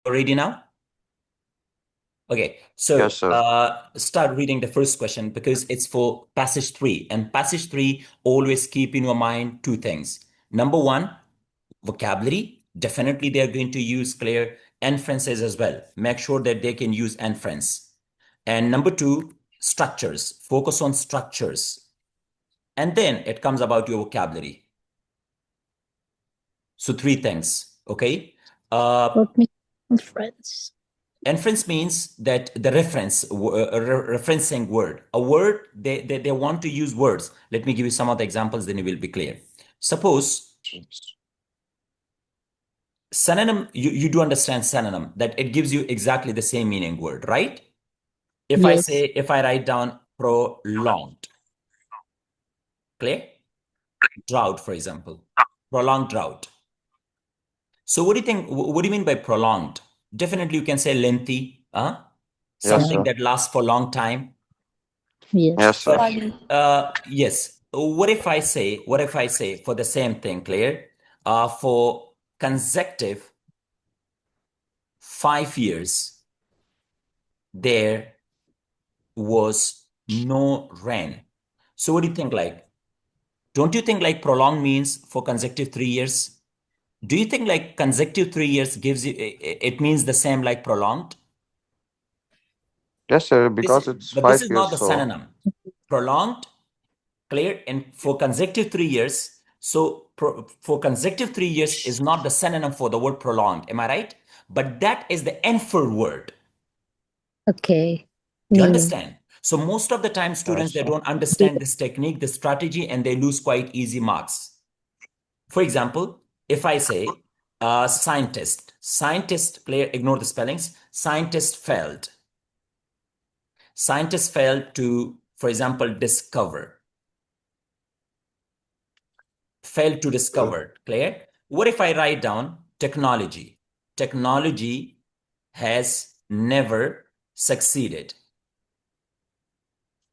ready now? Okay, so Yes, sir. start reading the first question because it's for passage three. And passage three, always keep in your mind two things. Number one, vocabulary. Definitely they're going to use clear inferences as well. Make sure that they can use inference. And number two, structures. Focus on structures. And then it comes about your vocabulary. So three things, okay? What means friends? Inference means that the referencing word, a word, they want to use words. Let me give you some of the examples, then it will be clear. Suppose synonym, you do understand synonym, that it gives you exactly the same meaning word, right? Yes. If I write down prolonged, clear? Drought, for example, prolonged drought. So what do you think? What do you mean by prolonged? Definitely you can say lengthy, Yes, Yeah. something sir. that lasts for a long time. Yes, Yes. sir. Yes. What if I say for the same thing, clear? For consecutive 5 years, there was no rain. So what do you think like? Don't you think like prolonged means for consecutive 3 years? Do you think like consecutive 3 years gives you, it means the same like prolonged? Yes, sir. This, Because it's but this five is not years, the so synonym. Prolonged, clear, and for consecutive 3 years. So for consecutive 3 years is not the synonym for the word prolonged. Am I right? But that is the infer word. Okay. Do you Meaning. understand? So most of the time, yes, students, they sir. don't understand this technique, this strategy, and they lose quite easy marks. For example, if I say scientist, clear, ignore the spellings. Scientist failed to, for example, failed to Good. discover, clear? What if I write down technology? Technology has never succeeded.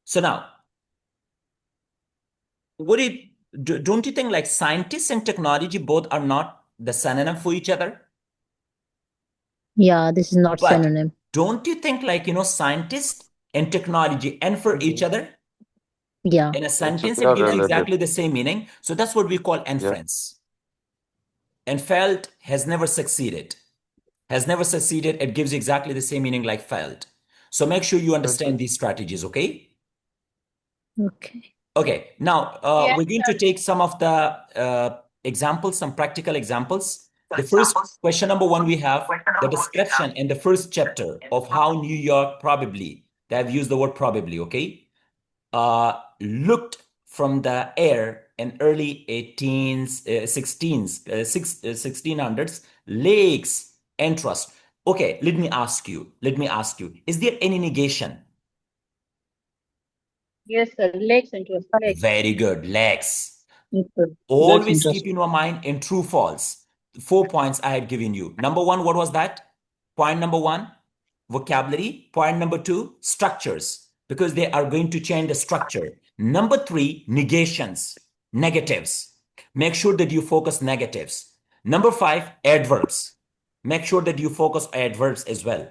So now, would it, don't you think like scientists and technology both are not the synonym for each other? Yeah, this is not But synonym. don't you think like, scientists and technology infer each other? Yeah. In a They sentence, it are gives related. exactly the same meaning. So that's what we call Yeah. inference. And failed has never succeeded. Has never succeeded, it gives exactly the same meaning like failed. So make sure you Yes, sir. understand these strategies, okay? Okay. Okay, now Yes, we're going to sir. take some of the examples, some practical examples. The first question number one, we have the description in the first chapter of how New York probably, they have used the word probably, okay? Looked from the air in early 18s, 1600s, lakes and trust. Okay, let me ask you, is there any negation? Yes, sir. Lakes interest. Lakes. Very good, lakes. Lakes Always interest. keep in your mind in true false. 4 points I had given you. Number one, what was that? Point number one, vocabulary. Point number two, structures, because they are going to change the structure. Number three, negations, negatives. Make sure that you focus negatives. Number five, adverbs. Make sure that you focus adverbs as well.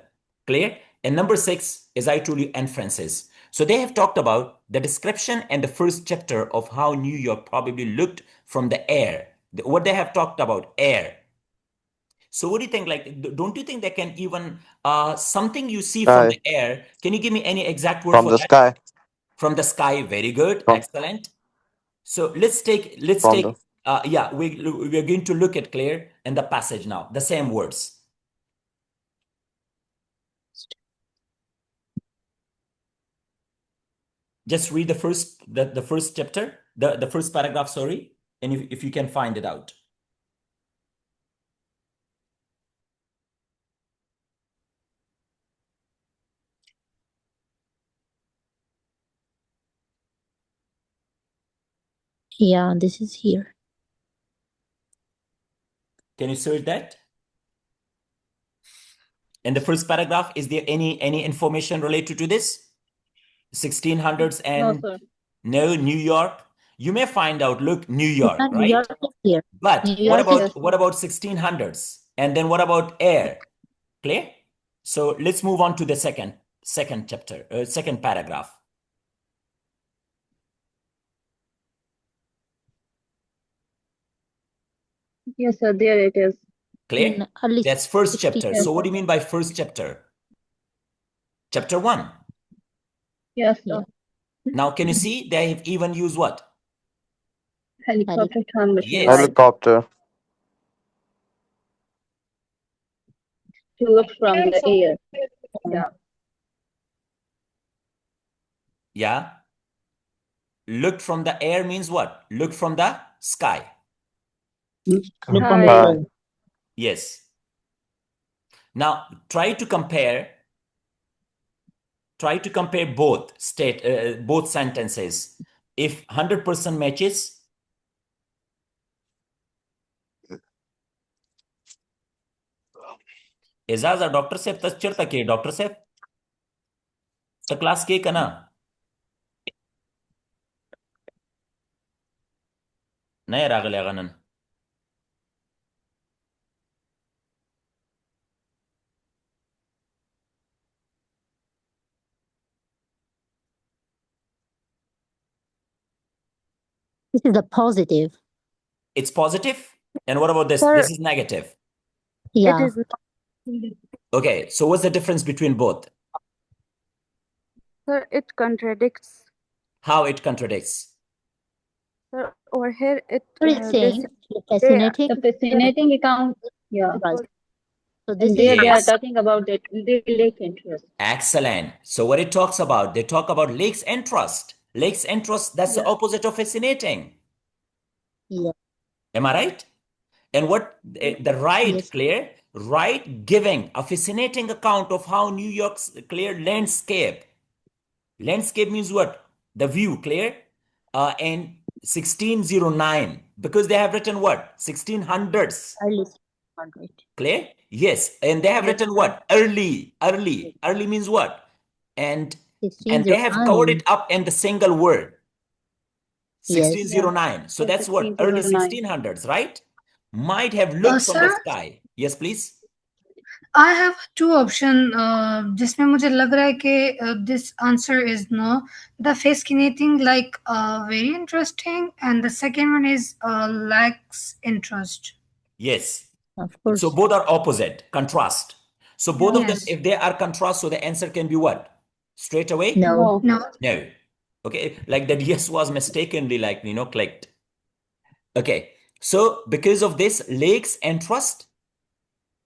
Clear? And number six, as I told you, inferences. So they have talked about the description and the first chapter of how New York probably looked from the air. What they have talked about, air. So what do you think? Like, don't you think they can even something you see from Sky. the air? Can you give me any exact word From for the that? sky. From the sky. Very good. From Excellent. So let's from take the yeah, we're going to look at clear in the passage now. The same words. Just read the first chapter, the first paragraph, sorry, and if you can find it out. Yeah, this is here. Can you search that? In the first paragraph, is there any information related to this? 1600s No, and sir. no, New York. You may find out, look, New Yeah, York, New right? York is here. But New York is Yes, what sir. about 1600s? And then what about air? Clear? So let's move on to the second chapter, second paragraph. Yes, sir, there it is. Clear? In early That's first 60s. chapter. So what do you mean by first chapter? Chapter 1. Yes, Yeah. sir. Now, can you see they have even used what? Helicopter term machine, Yes. right? Helicopter. To look from the air. Yeah. Yeah. Look from the air means what? Look from the sky. Look from the Hi. sky. Yes. Now, try to compare both both sentences. If 100% matches, Aijaz doctor साहब तस्चर तक है doctor साहब तो class के कना नहीं रागले गनन This is a positive. It's positive. And what about this? Sir, This is negative. Yeah. It is, Okay, so what's the difference between both? sir, it contradicts. How it contradicts? Sir, over here, What it's saying, they fascinating. The fascinating account. Yeah. So this And there is they are Yes. talking about that they lake interest. Excellent. So what it talks about, they talk about lakes and trust. Lakes and trust, that's the Yeah. opposite of fascinating. yeah. Am I right? And what the right, Yes. Claire, right giving a fascinating account of how New York's clear landscape. Landscape means what? The view, Claire. And 1609, because they have written what? 1600s. Early 600. Clear? Yes. And they have Yes, written sir. what? Early. Early means what? And they have 1609. covered it up in the single word. Yes. 1609. So Yes, that's what? Early 1609. 1600s, right? Might have looked from the sir sky. Yes, please. I have two option जिसमें मुझे लग रहा है कि this answer is no the fascinating like very interesting and the second one is lacks interest. Yes. Of course. So both are opposite, contrast. So both of them, Yes. if they are contrast, so the answer can be what? Straight away? No. No. No. Okay. Like that yes was mistakenly clicked. Okay. So because of this, lakes and trust,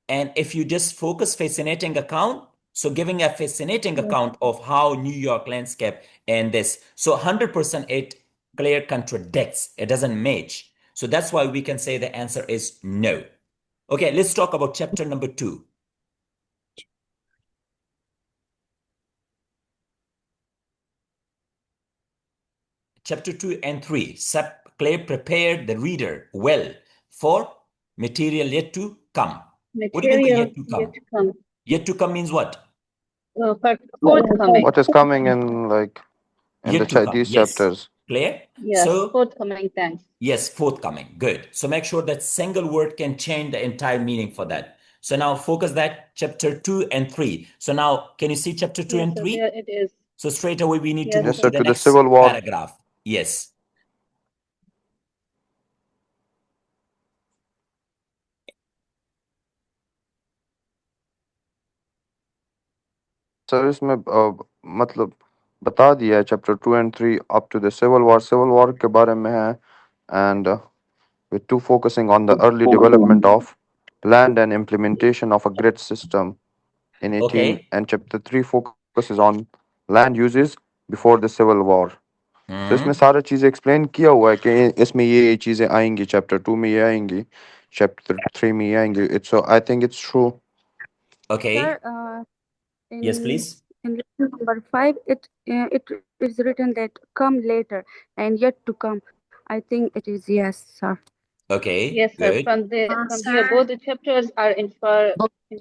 and if you just focus fascinating account, so giving a fascinating account of how New York landscape and this, so 100% it clear contradicts. It doesn't match. So that's why we can say the answer is no. Okay, let's talk about chapter number 2. Chapter 2 and 3. Clay prepared the reader well for material yet to come. What do you mean by Material yet to come? yet to come. Yet to come means what? Forthcoming. What is coming in like in Yet to come. these Yes. chapters? Clear? Yes, So forthcoming. Thanks. yes, forthcoming. Good. So make sure that single word can change the entire meaning for that. So now focus that chapter 2 and 3. So now can you see chapter 2 Yes, and sir, 3? there it is. So straight away we need to Yes, move Yes, to sir. the To the next Civil War. paragraph. Yes. Sir इसमें मतलब बता दिया है chapter 2 and 3 up to the civil war के बारे में है and with 2 focusing on the early development of land and implementation of a grid system in 18 Okay. and chapter 3 focuses on land uses before the civil war. तो इसमें सारा चीजें explain किया हुआ है कि इसमें ये चीजें आएंगी चैप्टर 2 में ये आएंगी chapter 3 में ये आएंगी it's so I think it's true. Okay. Sir, Yes, please. in lesson number 5, it is written that come later and yet to come. I think it is yes, sir. Okay. Yes, sir. Good. From here, Sir. both the chapters are informative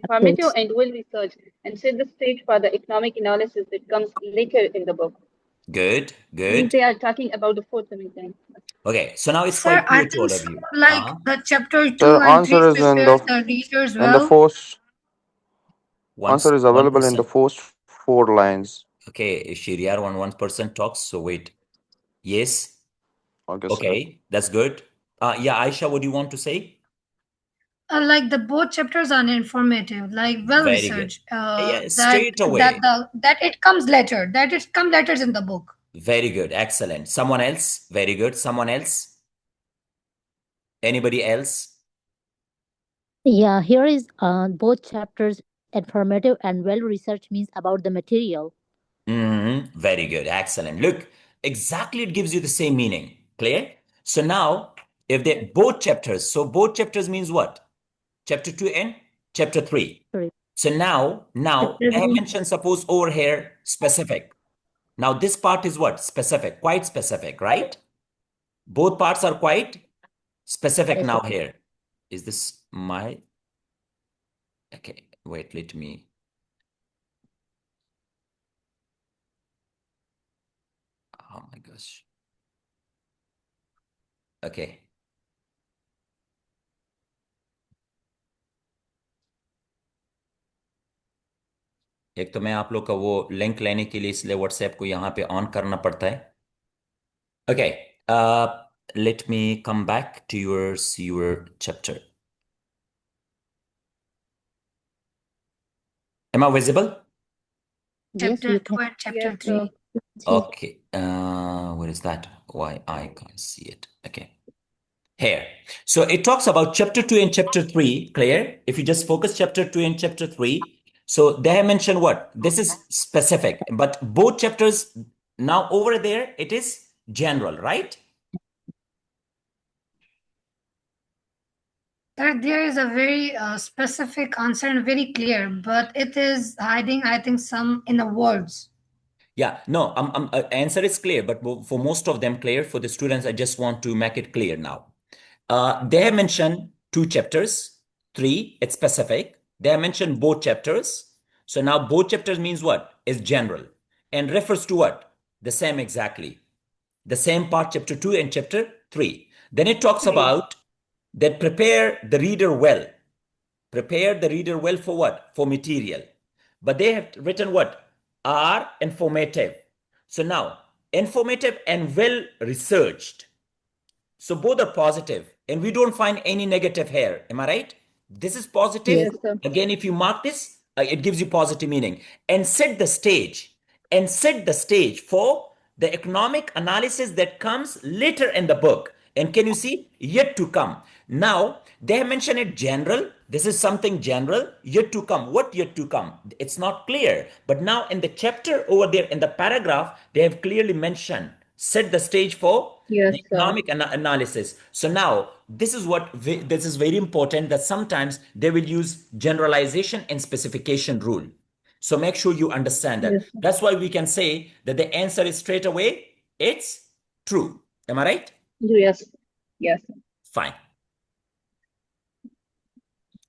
Chapters. and well researched and set the stage for the economic analysis that comes later in the book. Good. Means Good. they are talking about the forthcoming thing. Okay. So now it's Sir, quite I clear to think all of so, you. like the chapter 2 The and 3 answer is in prepare the readers the well. force Answer is available in the 1%. first 4 lines. Okay, Shiriar, one person talks. So wait. Yes. Okay, sir. Okay, that's good. Yeah, Aisha, what do you want to say? Like the both chapters are informative, like well Very good. researched. Yeah, That straight that away. the that it comes later. That it come letters in the book. Very good. Excellent. Someone else? Very good. Someone else? Anybody else? Yeah, here is both chapters informative and well researched means about the material. Very good. Excellent. Look, exactly it gives you the same meaning. Clear? So now, if they both chapters, so both chapters means what? Chapter 2 and chapter 3. Sorry. So now I have mentioned, suppose over here, specific. Now this part is what? Specific, quite specific, right? Both parts are quite specific now here. Is this my, okay, wait, let me. Oh my gosh. Okay. एक तो मैं आप लोग का वो link लेने के लिए इसलिए व्हाट्सएप को यहाँ पे ऑन करना पड़ता है. Okay. Let me come back to your chapter. Am I visible? Yes, Chapter you 2 can and chapter Yes, 3. see. Okay. What is that? Why I can't see it? Okay. Here. So it talks about chapter 2 and chapter 3, Claire. If you just focus chapter 2 and chapter 3. So they have mentioned what? This is specific, but both chapters now over there, it is general, right? There is a very specific answer and very clear, but it is hiding, I think, some in the words. Yeah, no, answer is clear, but for most of them, Claire, for the students, I just want to make it clear now. They have mentioned 2 chapters, 3, it's specific. They have mentioned both chapters. So now both chapters means what? Is general and refers to what? The same exactly. The same part, chapter 2 and chapter 3. Then it talks about that prepare the reader well. Prepare the reader well for what? For material. But they have written what? Are informative. So now, informative and well researched. So both are positive, and we don't find any negative here. Am I right? This is positive. Yes. yes, sir. Again, if you mark this, it gives you positive meaning. And set the stage. And set the stage for the economic analysis that comes later in the book. And can you see? Yet to come. Now, they have mentioned it general. This is something general. Yet to come. What yet to come? It's not clear. But now in the chapter over there, in the paragraph, they have clearly mentioned set the stage for Yes, the sir. economic analysis. So now this is what this is very important, that sometimes they will use generalization and specification rule. So make sure you understand that. Yes, sir. That's why we can say that the answer is straight away, it's true. Am I right? Yes, yes. Fine.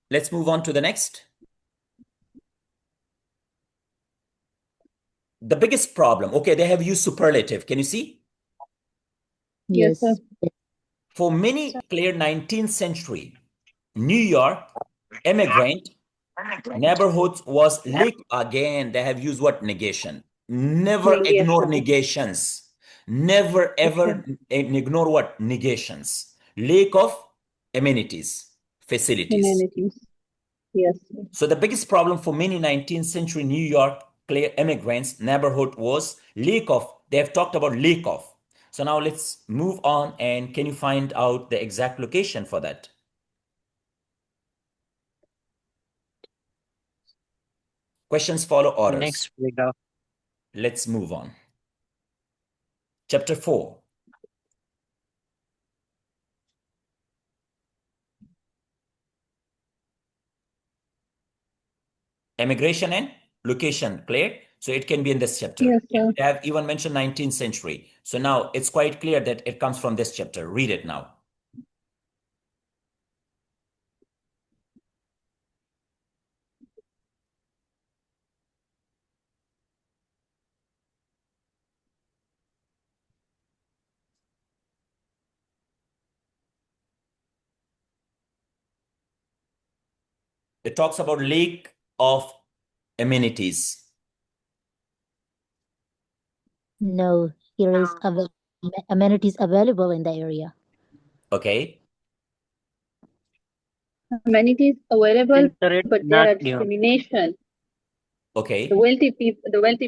Let's move on to the next. The biggest problem, okay, they have used superlative. Can you see? Yes, Yes. sir. For many clear 19th century New York immigrant neighborhoods was leak. Again, they have used what? Negation. Never ignore Negation. negations. Never ever ignore what? Negations. Lack of amenities, facilities. Humanities. Yes, sir. So the biggest problem for many 19th century New York immigrants neighborhood was lack of. They have talked about lack of. So now let's move on, and can you find out the exact location for that? Questions follow orders. Next paragraph. Let's move on. Chapter 4. Immigration and location, clear? So it can be in this chapter. Yes, sir. They have even mentioned 19th century. So now it's quite clear that it comes from this chapter. Read it now. It talks about lack of amenities? No, here is amenities available in the area. Okay. Amenities available, Filter it, but there not are given. discrimination. Okay. The wealthy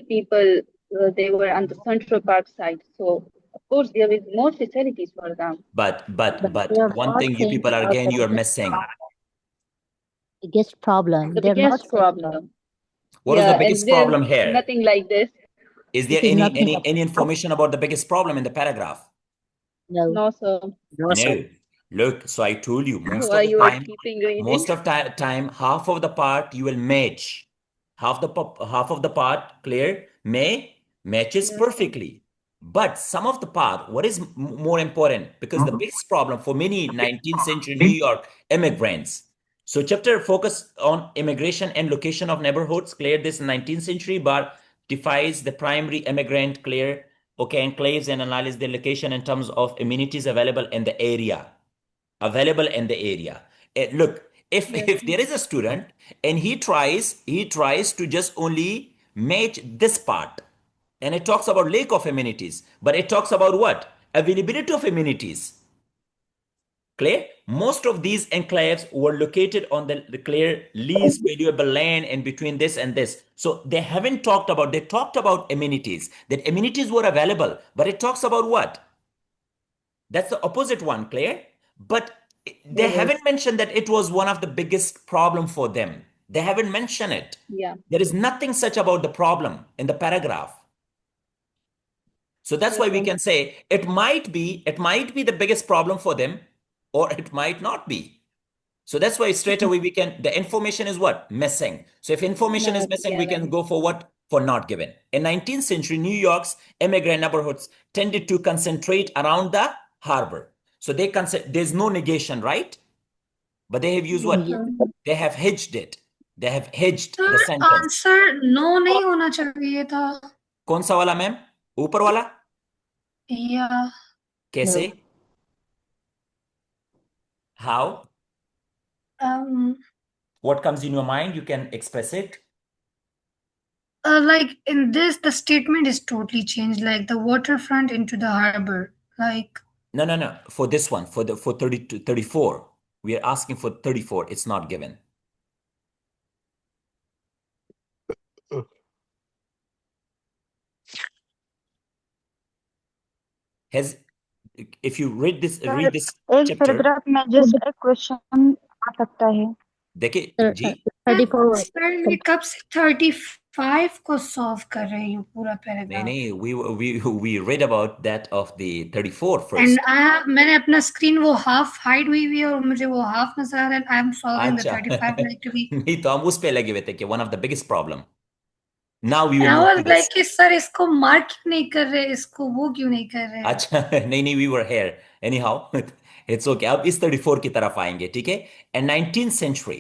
people, they were on the Central Park side. So of course there is more facilities for them. But They are one not thing you saying people are about again the you are missing. biggest problem. The They're not biggest saying about. problem. What is the Yeah, and biggest there's problem here? nothing like this. Is This there is nothing any about. information about the biggest problem in the paragraph? No. No, sir. No, sir. No. Look, so I told you Why you are keeping reading? time, half of the part you will match. Half of the part, clear, matches Yes, sir. perfectly. But some of the part, what is more important? Because the biggest problem for many 19th century New York immigrants. So chapter focus on immigration and location of neighborhoods, clear this 19th century, but defies the primary immigrant, clear, okay, enclaves and analyze the location in terms of amenities available in the area. Look, if Yes, if there is a student and he tries to just only match this part, and it talks about lack of amenities, but it talks about what? Availability of amenities. Clear? Most of these enclaves were located on the clear least valuable land in between this and this. So they talked about amenities, that amenities were available, but it talks about what? That's the opposite one, clear? But they yes, haven't mentioned that it was one of the biggest problem for them. They haven't mentioned it. yeah, There is nothing such about the problem in the paragraph. So that's yes, why we sir. can say it might be the biggest problem for them, or it might not be. So that's why straight away the information is what? Missing. So if information is Not missing, we can given. go for what? For not given. In 19th century, New York's immigrant neighborhoods tended to concentrate around the harbor. So there's no negation, right? But they have used Yes, what? Yes. sir. They have hedged it. They have hedged the sir sentence. Answer no नहीं होना चाहिए था कौन सा वाला ma'am? ऊपर वाला? या कैसे? No. How? um What comes in your mind? You can express it. like in this the statement is totally changed, like the waterfront into the harbor, like No. For this one, for 32, 34, we are asking for 34. It's not given. Has if you read this एक chapter, paragraph में just एक question आ सकता है देखिए जी, 34. Sir ये कब से 35 को सॉल्व कर रही हूँ पूरा नहीं पैराग्राफ नहीं, we read about that of the 34 and first. मैंने अपना स्क्रीन वो हाफ हाइड हुई हुई है और मुझे वो हाफ नजर आ रहा है। आई एम सॉल्विंग द अच्छा 35 लाइक टू बी नहीं तो हम उस पे लगे हुए थे कि one of the biggest problem. Now we and will I move was to this. Like कि सर इसको मार्क क्यों नहीं कर रहे, इसको वो क्यों नहीं कर रहे। अच्छा नहीं we were here anyhow. It's okay. अब इस 34 की तरफ आएंगे, ठीक है? In 19th century,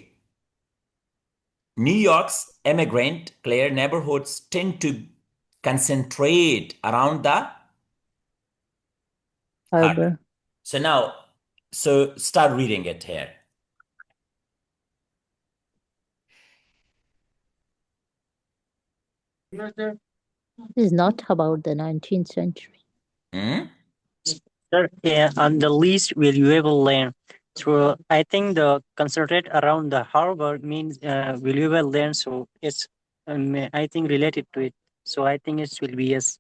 New York's immigrant clear neighborhoods tend to concentrate around the harbor. Harbor. So start reading it here. This is not about the 19th century. Hmm? Sir, yeah, on the least valuable land. So I think the concentrate around the harbor means valuable land. So it's I think related to it. So I think it will be yes.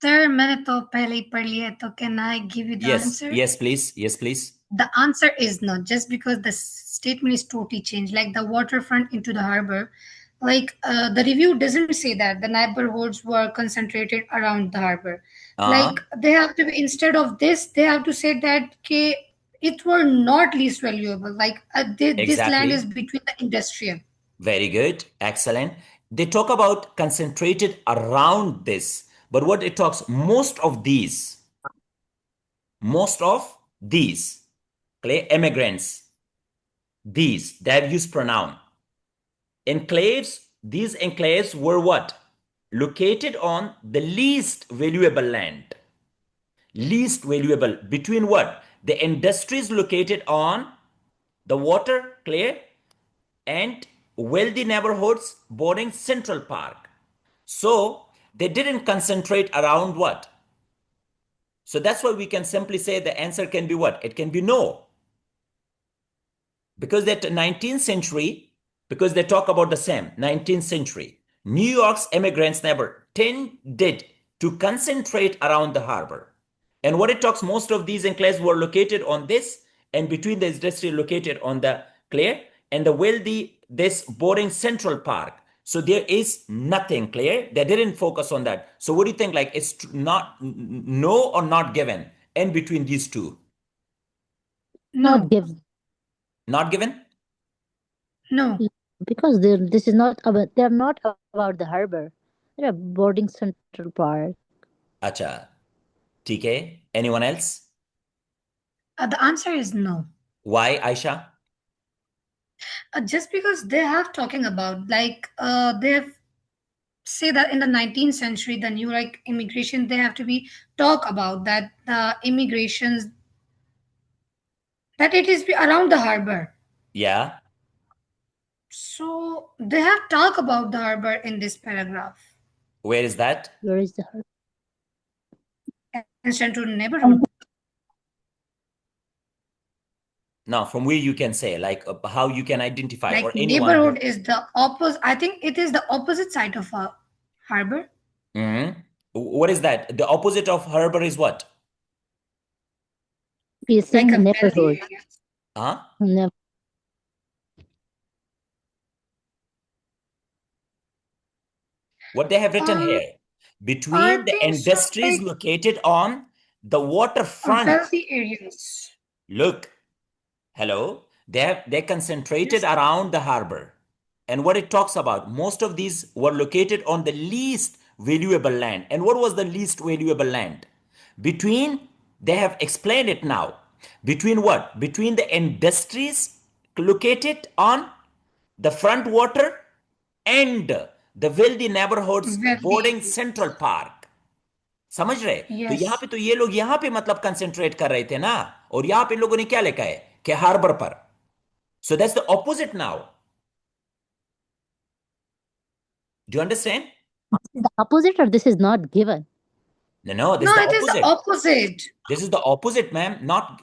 Sir मैंने तो पहले ही पढ़ लिया है, तो can I give you the answer? Yes, please. The answer is no, just because the statement is totally changed, like the waterfront into the harbor. Like the review doesn't say that the neighborhoods were concentrated around the harbor. Like they have to be, instead of this, they have to say that it were not least valuable. Like this land Exactly. is between the industrial. Very good. Excellent. They talk about concentrated around this, but what it talks, most of these immigrants, they have used pronoun. These enclaves were what? Located on the least valuable land. Least valuable between what? The industries located on the water, clear, and wealthy neighborhoods bordering Central Park. So they didn't concentrate around what? So that's why we can simply say the answer can be what? It can be no. Because that 19th century, because they talk about the same 19th century, New York's immigrants never tended to concentrate around the harbor. And what it talks, most of these enclaves were located on this, and between the industry located on the clear, and the wealthy, this boring Central Park. So there is nothing clear. They didn't focus on that. So what do you think? Like it's not no or not given in between these two? No. Not given. Not given? No. Because this is not about, they're not about the harbor. They're boarding Central Park. Acha. TK. Anyone else? The answer is no. Why, Aisha? Just because they have talking about they have say that in the 19th century the new like immigration they have to be talk about that the immigrations that it is around the harbor. Yeah. So they have talk about the harbor in this paragraph. Where is that? Where is the harbor? And central neighborhood. Now, from where you can say, like how you can identify, Like or anyone. neighborhood is the opposite. I think it is the opposite side of a harbor. Mm-hmm. What is that? The opposite of harbor is what? We are saying Like a neighborhood. wealthy area. Huh? Never. What they have written here? Between I the think so, industries like located on the waterfront. wealthy areas. Look, hello. They concentrated Yes. around the harbor. And what it talks about, most of these were located on the least valuable land. And what was the least valuable land? Between, they have explained it now. Between what? Between the industries located on the front water and the wealthy neighborhoods boarding Wealthy. Central Park. समझ रहे? तो यहां Yes. पे तो ये लोग यहां पे मतलब कंसेंट्रेट कर रहे थे ना, और यहां पे इन लोगों ने क्या लिखा है कि हार्बर पर. So that's the opposite now. Do you understand? The opposite, or this is not given? No, this No, is the it is the opposite. opposite. This is the opposite, ma'am. Not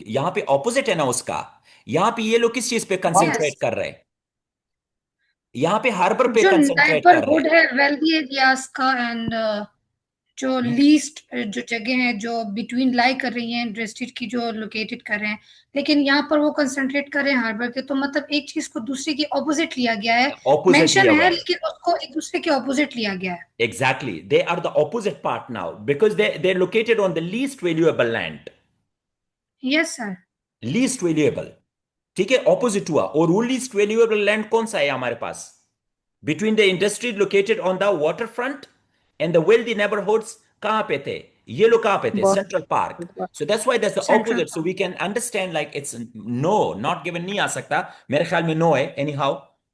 यहाँ पे opposite है ना उसका. यहाँ पे ये लोग किस चीज पे कंसेंट्रेट कर रहे हैं? यहाँ पे हार्बर पे जो कंसेंट्रेट कर रहे नेबरहुड हैं. है वेल्दी एरियाज का एंड जो लीस्ट जो जगह है जो बिटवीन लाई कर रही हैं डिस्ट्रिक्ट की जो लोकेटेड कर रहे हैं, लेकिन यहाँ पर वो कंसंट्रेट कर रहे हैं हार्बर के, तो मतलब एक चीज को दूसरे के ऑपोजिट लिया गया है. Opposite मेंशन लिया हुआ है है. लेकिन उसको एक दूसरे के ऑपोजिट लिया गया है. Exactly. They are the opposite part now because they're located on the least valuable land. Yes sir. Least valuable. ठीक है, ऑपोजिट हुआ. और वो लीस्ट वेल्यूएबल लैंड कौन सा है हमारे पास? Between the industries located on the waterfront and the wealthy neighborhoods, कहां पे थे? ये लोग कहां पे थे? Central Park. So that's why that's the Central opposite. So we can understand like it's no, not given नहीं आ सकता. मेरे ख्याल में no है. Anyhow,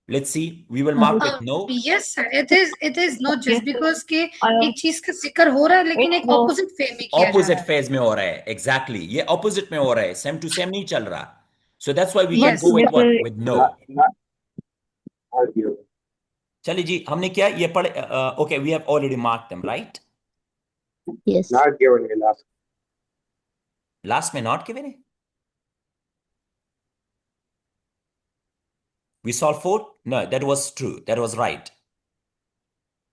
let's see. We will mark with no. Yes sir, it is not just because के एक चीज का जिक्र हो रहा है लेकिन एक ऑपोजिट वे में किया जा रहा Opposite है. phase में हो रहा है. Exactly. ये opposite में हो रहा है. Same to same नहीं चल रहा. So that's why we can Yes. go with what? With no. चलिए जी, हमने क्या ये पढ़े? Okay, we have already marked them, right? Yes. Not given in last. Last में not given है? We solved 4? No, that was true. That was right.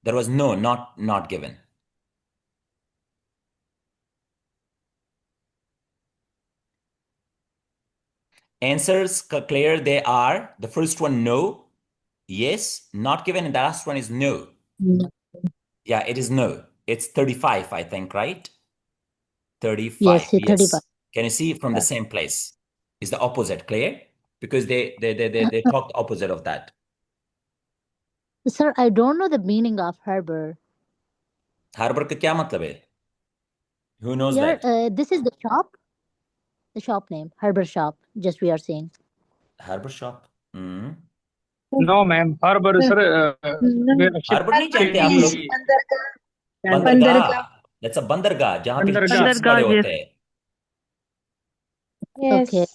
There was no, not given. Answers clear, they are. The first one, no. Yes, not given. And the last one is no. No. Yeah, it is no. It's 35, I think, right? 35. Yes, 35. Can you see from the same place? Is the opposite clear? Because they talk the opposite of that. Sir, I don't know the meaning of harbor. Harbor का क्या मतलब है? Who knows Yeah, that? this is the shop. The shop name, harbor shop. Just we are saying. Harbor shop. No, ma'am. Harbor, sir. Harbor नहीं जानते आप लोग? बंदरगाह. That's a बंदरगाह जहाँ पे बंदरगाह. ships पड़े होते हैं. Okay.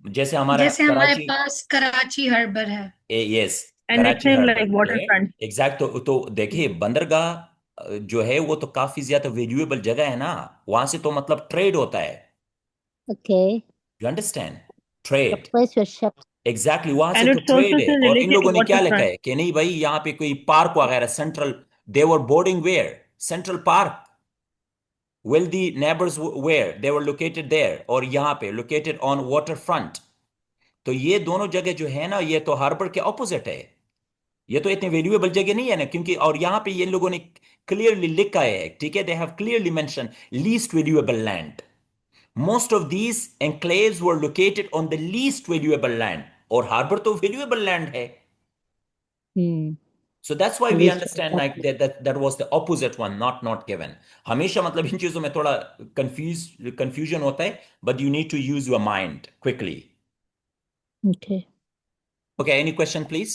जैसे हमारा जैसे हमारे कराची, पास कराची हार्बर है। Yes, And Karachi nickname harbour, like waterfront. Exact. तो देखिए बंदरगाह जो है वो तो काफी ज्यादा वैल्यूएबल जगह है ना, वहां से तो मतलब ट्रेड होता है, Okay. You understand, The trade, place where ships. Exactly वहां से And तो it's ट्रेड also है। say और इन related to लोगों ने क्या लिखा waterfront. है कि नहीं भाई यहाँ पे कोई पार्क वगैरह, central, they were boarding where, central park, wealthy neighbors where they were located there, और यहाँ पे located on waterfront। तो ये दोनों जगह जो है ना, ये तो हार्बर के ऑपोजिट है, ये तो इतनी वैल्यूएबल जगह नहीं है ना, क्योंकि और यहाँ पे ये लोगों ने क्लियरली लिखा है, ठीक है, they have clearly mention least valuable land. Most of these enclaves were located on the least valuable land, और हार्बर तो वैल्यूएबल लैंड है। Hmm. So that's why we Least understand like that was the opposite one, not given. हमेशा मतलब इन चीजों में थोड़ा confusion होता है, but you need to use your mind quickly. Okay. Okay, any question please?